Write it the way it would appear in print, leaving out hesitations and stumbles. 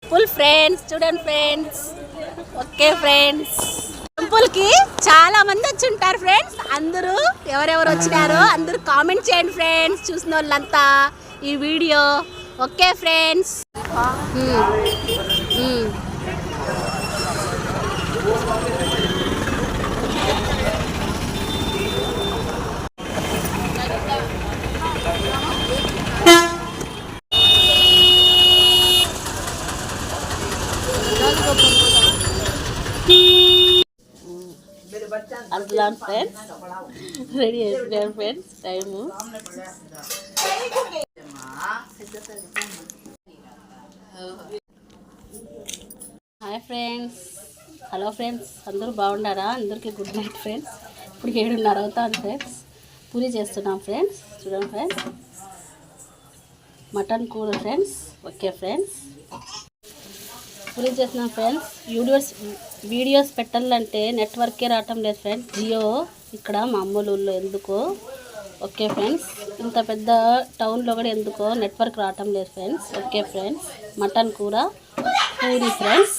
Temple friends, చూడండి friends. Okay friends, టెంపుల్కి చాలా మంది వచ్చి ఉంటారు ఫ్రెండ్స్. అందరూ ఎవరెవరు వచ్చినారో అందరూ కామెంట్ చేయండి ఫ్రెండ్స్, చూసిన వాళ్ళంతా ఈ వీడియో. Okay friends. అట్లా ఫ్రెండ్స్ రెడీ అయిపోయారు friends. Time hi friends, hello friends, అందరూ బాగున్నారా? అందరికీ గుడ్ నైట్ ఫ్రెండ్స్. ఇప్పుడు 7:30 అవుతుంది ఫ్రెండ్స్. పూరి చేస్తున్నాం ఫ్రెండ్స్. చూడండి ఫ్రెండ్స్, మటన్ కూర ఫ్రెండ్స్. ఓకే ఫ్రెండ్స్, పూరి చేస్తున్నాం ఫ్రెండ్స్. వీడియోస్ పెట్టాలంటే నెట్వర్కే రావటం లేదు ఫ్రెండ్స్. జియో ఇక్కడ మా అమ్మోళ్ళ ఊళ్ళో ఎందుకో. ఓకే ఫ్రెండ్స్, ఇంత పెద్ద టౌన్లో కూడా ఎందుకో నెట్వర్క్ రావటం లేదు ఫ్రెండ్స్. ఓకే ఫ్రెండ్స్, మటన్ కూర పూరి ఫ్రెండ్స్.